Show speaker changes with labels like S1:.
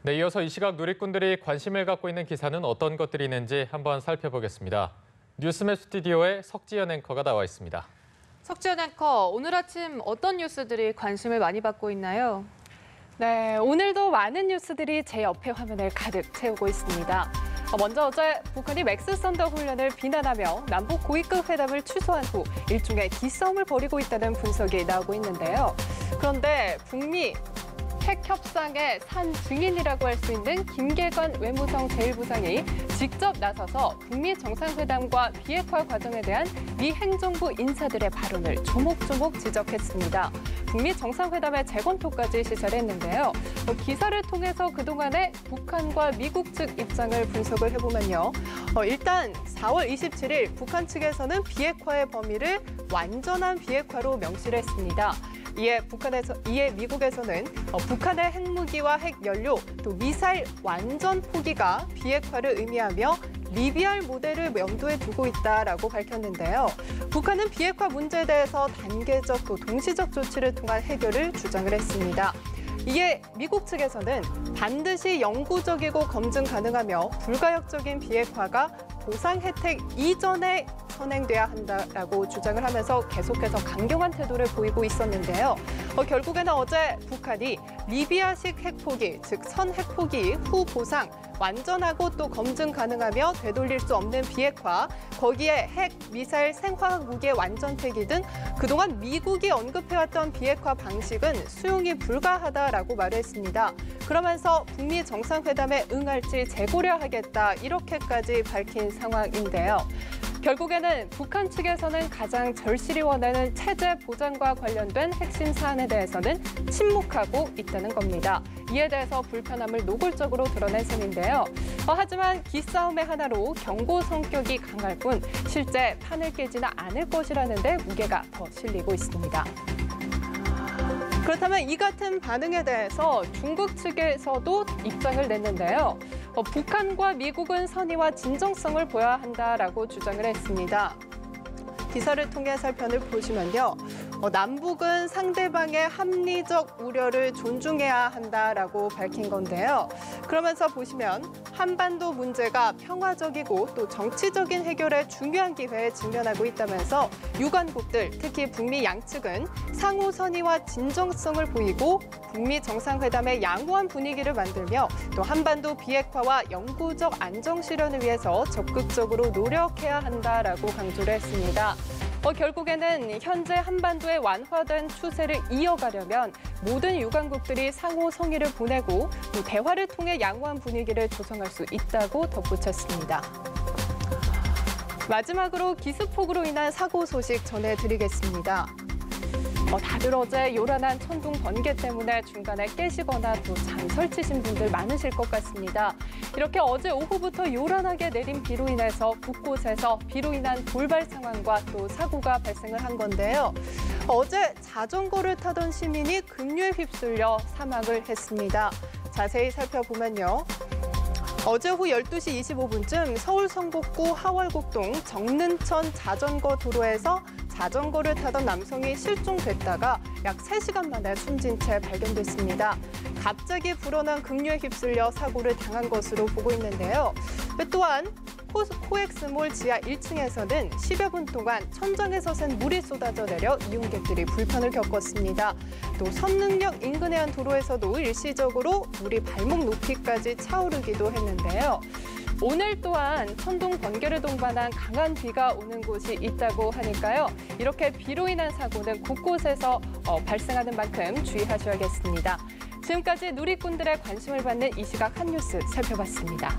S1: 네, 이어서 이 시각 누리꾼들이 관심을 갖고 있는 기사는 어떤 것들이 있는지 한번 살펴보겠습니다. 뉴스맵 스튜디오에 석지연 앵커가 나와 있습니다.
S2: 석지연 앵커, 오늘 아침 어떤 뉴스들이 관심을 많이 받고 있나요?
S3: 네, 오늘도 많은 뉴스들이 제 옆에 화면을 가득 채우고 있습니다. 먼저 어제 북한이 맥스 선더 훈련을 비난하며 남북 고위급 회담을 취소한 후 일종의 기싸움을 벌이고 있다는 분석이 나오고 있는데요. 그런데 북미 핵 협상의 산 증인이라고 할 수 있는 김계관 외무성 제1부상이 직접 나서서 북미 정상회담과 비핵화 과정에 대한 미 행정부 인사들의 발언을 조목조목 지적했습니다. 북미 정상회담의 재검토까지 시사를 했는데요. 기사를 통해서 그동안의 북한과 미국 측 입장을 분석을 해보면요. 일단 4월 27일 북한 측에서는 비핵화의 범위를 완전한 비핵화로 명시를 했습니다. 이에 미국에서는 북한의 핵무기와 핵연료, 또 미사일 완전 포기가 비핵화를 의미하며 리비알 모델을 염두에 두고 있다라고 밝혔는데요. 북한은 비핵화 문제에 대해서 단계적 또 동시적 조치를 통한 해결을 주장을 했습니다. 이에 미국 측에서는 반드시 영구적이고 검증 가능하며 불가역적인 비핵화가 보상 혜택 이전에 선행돼야 한다라고 주장을 하면서 계속해서 강경한 태도를 보이고 있었는데요. 결국에는 어제 북한이 리비아식 핵포기, 즉 선 핵포기 후 보상, 완전하고 또 검증 가능하며 되돌릴 수 없는 비핵화, 거기에 핵, 미사일, 생화학 무기의 완전 폐기 등 그동안 미국이 언급해왔던 비핵화 방식은 수용이 불가하다라고 말을 했습니다. 그러면서 북미 정상회담에 응할지 재고려하겠다 이렇게까지 밝힌 상황인데요. 결국에는 북한 측에서는 가장 절실히 원하는 체제 보장과 관련된 핵심 사안에 대해서는 침묵하고 있다는 겁니다. 이에 대해서 불편함을 노골적으로 드러낸 셈인데요. 하지만 기싸움의 하나로 경고 성격이 강할 뿐 실제 판을 깨지는 않을 것이라는 데 무게가 더 실리고 있습니다. 그렇다면 이 같은 반응에 대해서 중국 측에서도 입장을 냈는데요. 북한과 미국은 선의와 진정성을 보여야 한다라고 주장을 했습니다. 기사를 통해 살펴보시면요. 남북은 상대방의 합리적 우려를 존중해야 한다라고 밝힌 건데요. 그러면서 보시면 한반도 문제가 평화적이고 또 정치적인 해결에 중요한 기회에 직면하고 있다면서 유관국들, 특히 북미 양측은 상호 선의와 진정성을 보이고 북미 정상회담의 양호한 분위기를 만들며 또 한반도 비핵화와 영구적 안정 실현을 위해서 적극적으로 노력해야 한다라고 강조를 했습니다. 결국에는 현재 한반도의 완화된 추세를 이어가려면 모든 유관국들이 상호 성의를 보내고 또 대화를 통해 양호한 분위기를 조성할 수 있다고 덧붙였습니다. 마지막으로 기습폭우로 인한 사고 소식 전해드리겠습니다. 다들 어제 요란한 천둥 번개 때문에 중간에 깨시거나 또 잠 설치신 분들 많으실 것 같습니다. 이렇게 어제 오후부터 요란하게 내린 비로 인해서 곳곳에서 비로 인한 돌발 상황과 또 사고가 발생을 한 건데요. 어제 자전거를 타던 시민이 급류에 휩쓸려 사망을 했습니다. 자세히 살펴보면요. 어제 오후 12시 25분쯤 서울 성북구 하월곡동 정른천 자전거 도로에서 자전거를 타던 남성이 실종됐다가 약 3시간 만에 숨진 채 발견됐습니다. 갑자기 불어난 급류에 휩쓸려 사고를 당한 것으로 보고 있는데요. 또한 코엑스몰 지하 1층에서는 10여 분 동안 천장에서 샌 물이 쏟아져 내려 이용객들이 불편을 겪었습니다. 또 선릉역 인근의 한 도로에서도 일시적으로 물이 발목 높이까지 차오르기도 했는데요. 오늘 또한 천둥 번개를 동반한 강한 비가 오는 곳이 있다고 하니까요. 이렇게 비로 인한 사고는 곳곳에서 발생하는 만큼 주의하셔야겠습니다. 지금까지 누리꾼들의 관심을 받는 이 시각 한 뉴스 살펴봤습니다.